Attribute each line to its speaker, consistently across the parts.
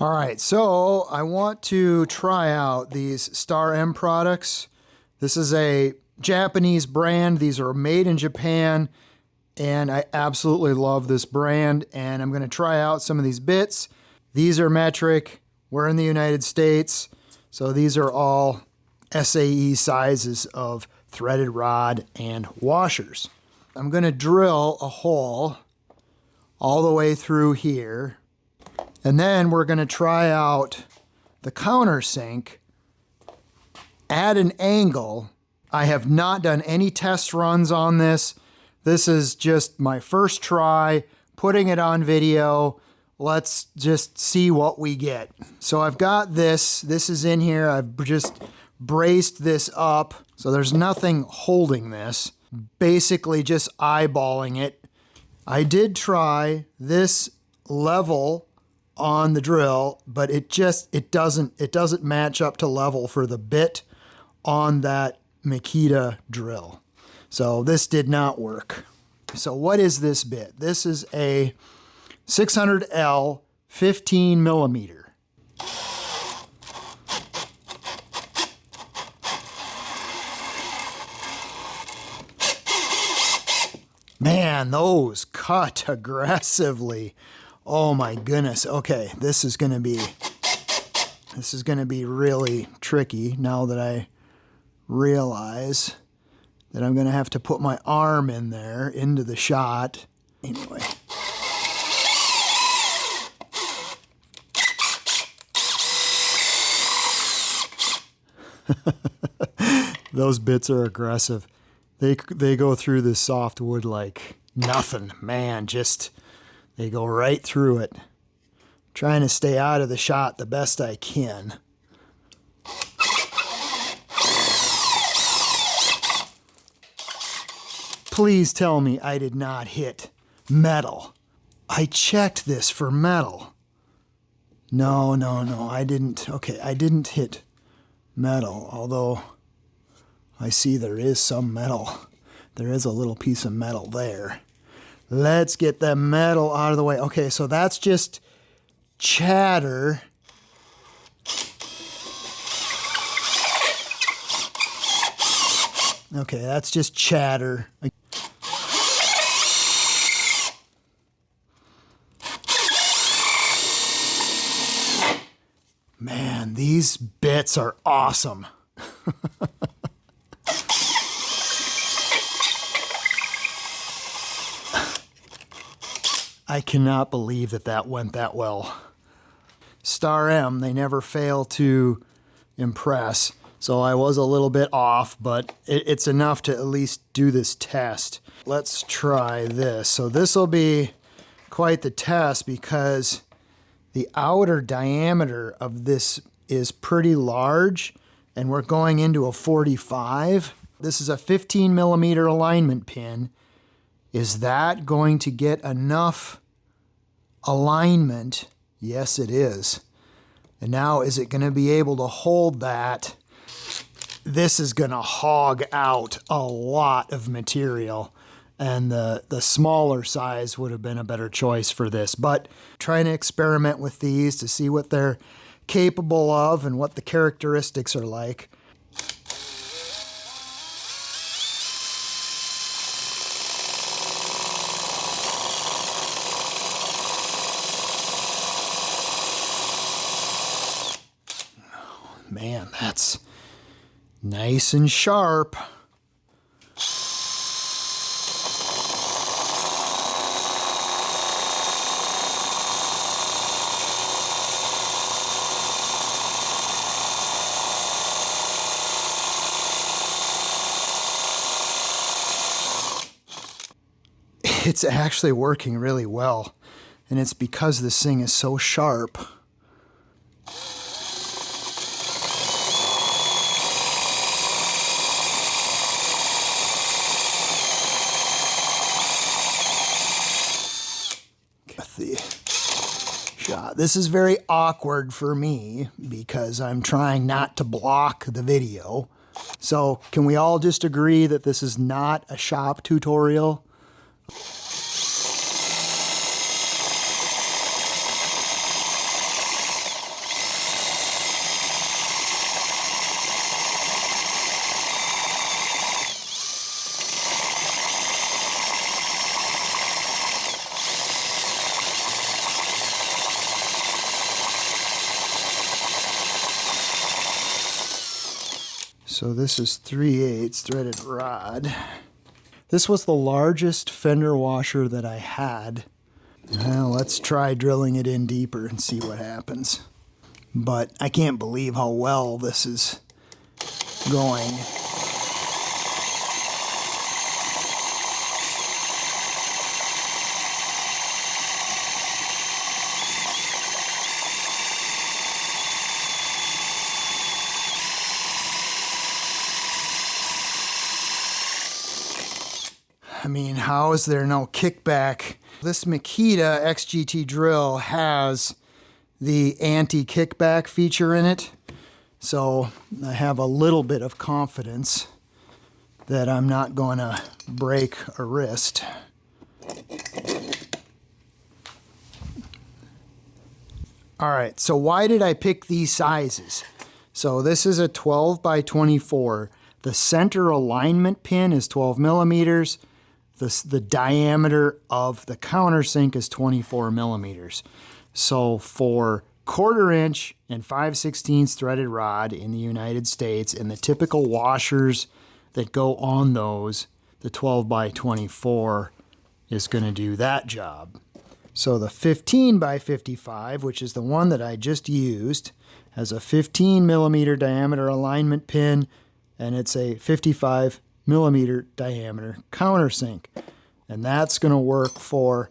Speaker 1: All right, so I want to try out these StarM products. This is a Japanese brand. These are made in Japan, and I absolutely love this brand, and I'm going to try out some of these bits. These are metric. We're in the United States, so these are all SAE sizes of threaded rod and washers. I'm going to drill a hole all the way through here. And then we're going to try out the countersink at an angle. I have not done any test runs on this. This is just my first try, putting it on video. Let's just see what we get. So I've got this. This is in here. I've just braced this up. So there's nothing holding this. Basically just eyeballing it. I did try this level on the drill, but it doesn't match up to level for the bit on that Makita drill. So this did not work. So what is this bit? This is a 600L 15 millimeter. Man, those cut aggressively. Oh my goodness. Okay, this is gonna be really tricky now that I realize that I'm gonna have to put my arm in there into the shot. Anyway. Those bits are aggressive. They go through this soft wood like nothing. Man, they go right through it. Trying to stay out of the shot the best I can. Please tell me I did not hit metal. I checked this for metal. No, I didn't. Okay, I didn't hit metal, although I see there is some metal. There is a little piece of metal there. Let's get the metal out of the way. Okay, so that's just chatter. Okay, that's just chatter. Man, these bits are awesome. I cannot believe that went that well. StarM, they never fail to impress. So I was a little bit off, but it's enough to at least do this test. Let's try this. So this will be quite the test because the outer diameter of this is pretty large, and we're going into a 45. This is a 15 millimeter alignment pin. Is that going to get enough alignment? Yes, it is. And now, is it going to be able to hold that? This is going to hog out a lot of material, and the smaller size would have been a better choice for this. But trying to experiment with these to see what they're capable of and what the characteristics are like. Man, that's nice and sharp. It's actually working really well, and it's because this thing is so sharp. The shot. This is very awkward for me because I'm trying not to block the video. So can we all just agree that this is not a shop tutorial? So this is 3/8 threaded rod. This was the largest fender washer that I had. Well, let's try drilling it in deeper and see what happens. But I can't believe how well this is going. I mean, how is there no kickback? This Makita XGT drill has the anti-kickback feature in it, so I have a little bit of confidence that I'm not going to break a wrist. All right, so why did I pick these sizes? So this is a 12 by 24. The center alignment pin is 12 millimeters. The diameter of the countersink is 24 millimeters. So for 1/4 inch and 5/16 threaded rod in the United States, and the typical washers that go on those, the 12 by 24 is going to do that job. So the 15 by 55, which is the one that I just used, has a 15 millimeter diameter alignment pin, and it's a 55 millimeter diameter countersink. And that's going to work for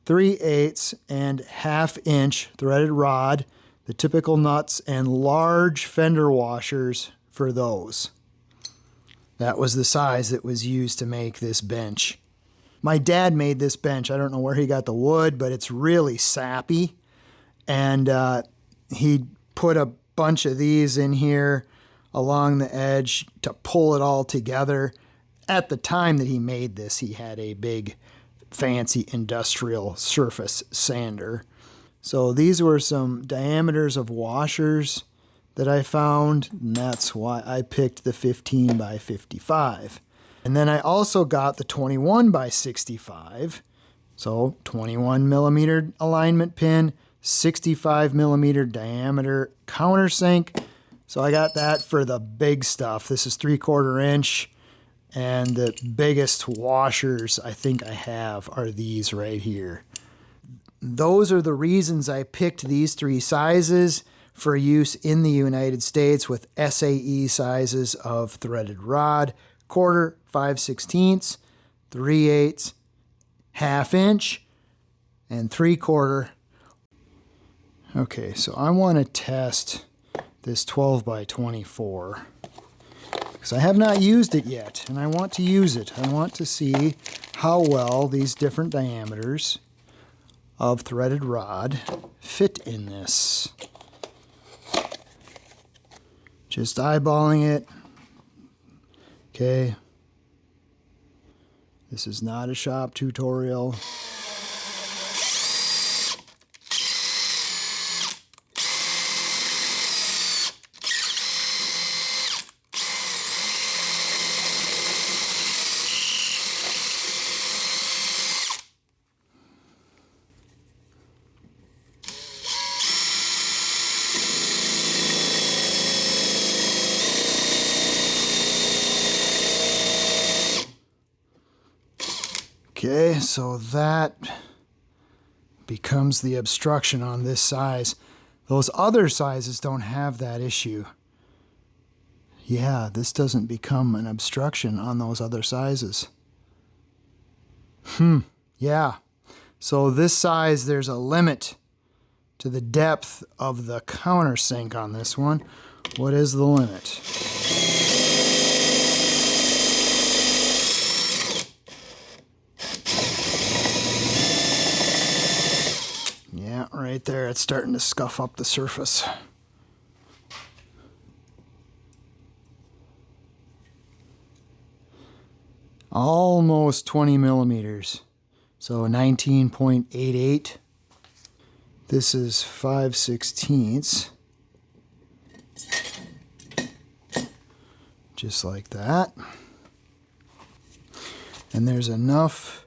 Speaker 1: 3/8 and 1/2 inch threaded rod, the typical nuts, and large fender washers for those. That was the size that was used to make this bench. My dad made this bench. I don't know where he got the wood, but it's really sappy. And he put a bunch of these in here along the edge to pull it all together. At the time that he made this, he had a big fancy industrial surface sander. So these were some diameters of washers that I found, and that's why I picked the 15 by 55. And then I also got the 21 by 65. So 21 millimeter alignment pin, 65 millimeter diameter countersink. So I got that for the big stuff. This is 3/4 inch. And the biggest washers I think I have are these right here. Those are the reasons I picked these 3 sizes for use in the United States with SAE sizes of threaded rod: 1/4, 5/16, 3/8, 1/2 inch, and 3/4. Okay, so I want to test this 12 by 24. Because I have not used it yet, and I want to use it. I want to see how well these different diameters of threaded rod fit in this. Just eyeballing it. Okay. This is not a shop tutorial. Okay, so that becomes the obstruction on this size. Those other sizes don't have that issue. Yeah, this doesn't become an obstruction on those other sizes. Yeah. So this size, there's a limit to the depth of the countersink on this one. What is the limit? Yeah, right there. It's starting to scuff up the surface. Almost 20 millimeters. So 19.88. This is 5/16. Just like that. And there's enough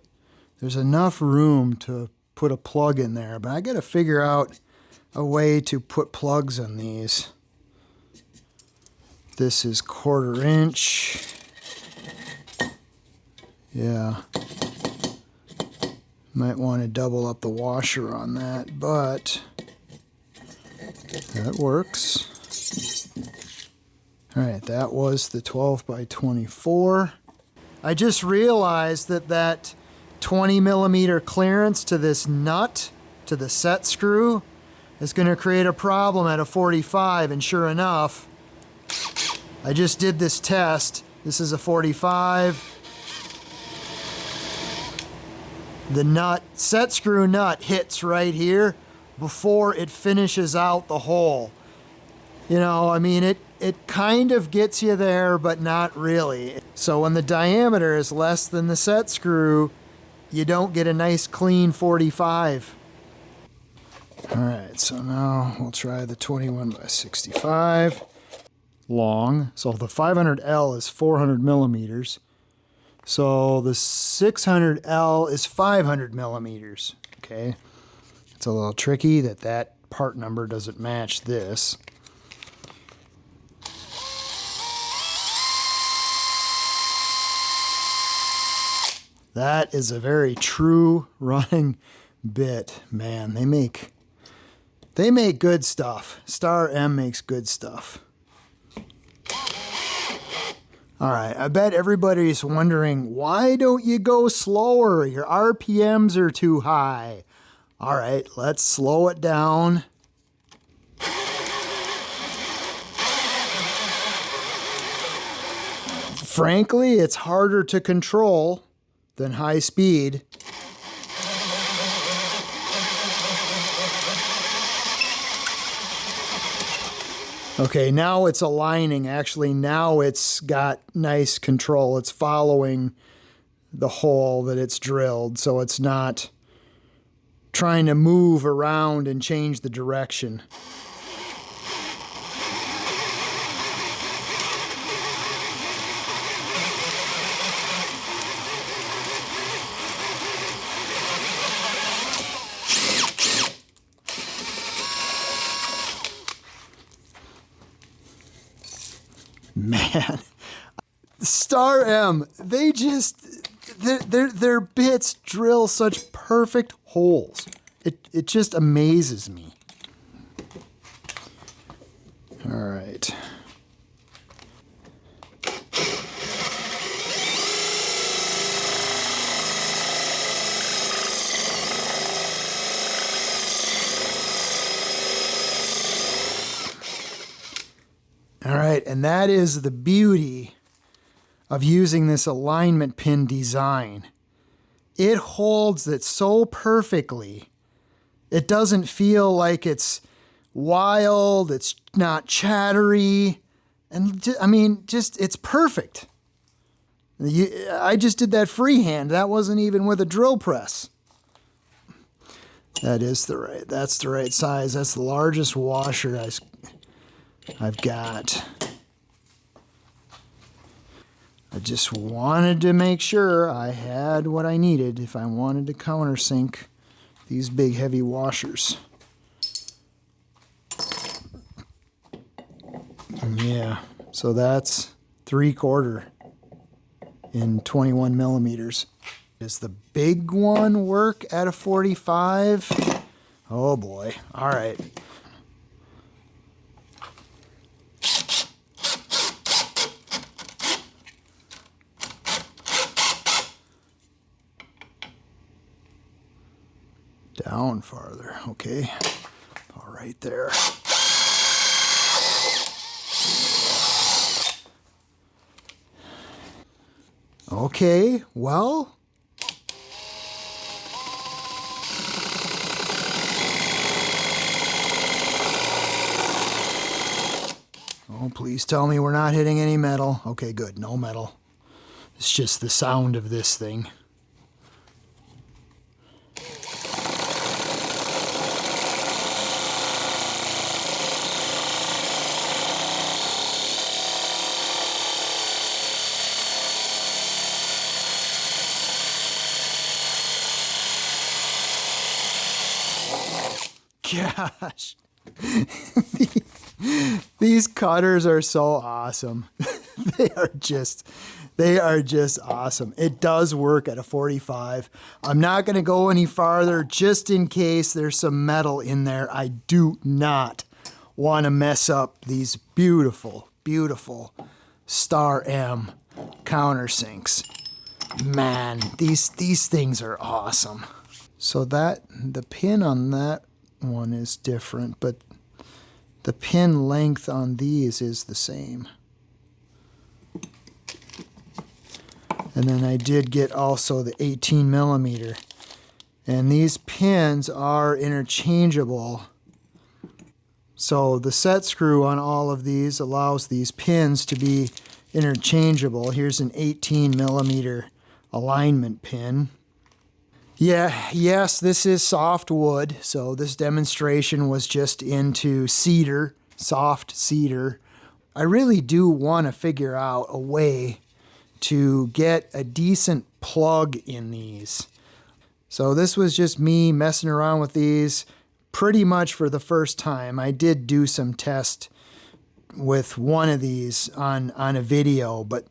Speaker 1: room to put a plug in there, but I got to figure out a way to put plugs in these. This is 1/4 inch. Yeah. Might want to double up the washer on that, but that works. All right, that was the 12 by 24. I just realized that 20 millimeter clearance to this nut, to the set screw, is going to create a problem at a 45, and sure enough, I just did this test. This is a 45. The nut, set screw nut, hits right here before it finishes out the hole. You know, I mean, it kind of gets you there, but not really. So when the diameter is less than the set screw, you don't get a nice clean 45. All right, so now we'll try the 21 by 65. Long. So the 500L is 400 millimeters. So the 600L is 500 millimeters. Okay. It's a little tricky that part number doesn't match this. That is a very true running bit. Man, they make good stuff. StarM makes good stuff. All right, I bet everybody's wondering, why don't you go slower? Your RPMs are too high. All right, let's slow it down. Frankly, it's harder to control than high speed. Okay, now it's aligning. Actually, now it's got nice control. It's following the hole that it's drilled, so it's not trying to move around and change the direction. Man, StarM, their bits drill such perfect holes. It just amazes me. All right. All right, and that is the beauty of using this alignment pin design. It holds it so perfectly. It doesn't feel like it's wild, it's not chattery, and it's perfect. I just did that freehand. That wasn't even with a drill press. That's the right size. That's the largest washer I've got. I just wanted to make sure I had what I needed if I wanted to countersink these big heavy washers. Yeah, so that's 3/4 in 21 millimeters. Does the big one work at a 45? Oh boy, all right. Down farther, okay. All right there. Okay, well. Oh, please tell me we're not hitting any metal. Okay, good, no metal. It's just the sound of this thing. Gosh, These cutters are so awesome. They are just awesome. It does work at a 45. I'm not going to go any farther just in case there's some metal in there. I do not want to mess up these beautiful, beautiful StarM countersinks. Man, these things are awesome. So the pin on that one is different, but the pin length on these is the same. And then I did get also the 18 millimeter. And these pins are interchangeable. So the set screw on all of these allows these pins to be interchangeable. Here's an 18 millimeter alignment pin. Yes, this is softwood. So this demonstration was just into cedar, soft cedar. I really do want to figure out a way to get a decent plug in these. So this was just me messing around with these pretty much for the first time. I did do some tests with one of these on a video, but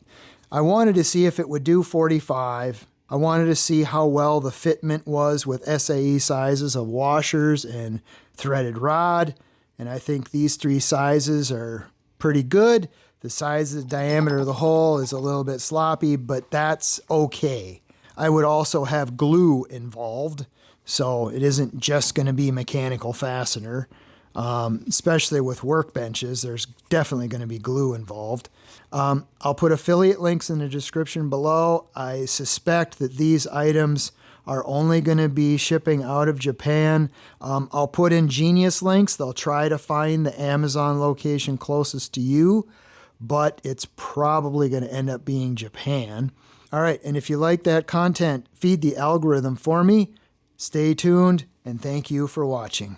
Speaker 1: I wanted to see if it would do 45. I wanted to see how well the fitment was with SAE sizes of washers and threaded rod, and I think these three sizes are pretty good. The size of the diameter of the hole is a little bit sloppy, but that's okay. I would also have glue involved, so it isn't just going to be mechanical fastener. Especially with workbenches, there's definitely going to be glue involved. I'll put affiliate links in the description below. I suspect that these items are only going to be shipping out of Japan. I'll put in Genius links. They'll try to find the Amazon location closest to you, but it's probably going to end up being Japan. All right, and if you like that content, feed the algorithm for me. Stay tuned, and thank you for watching.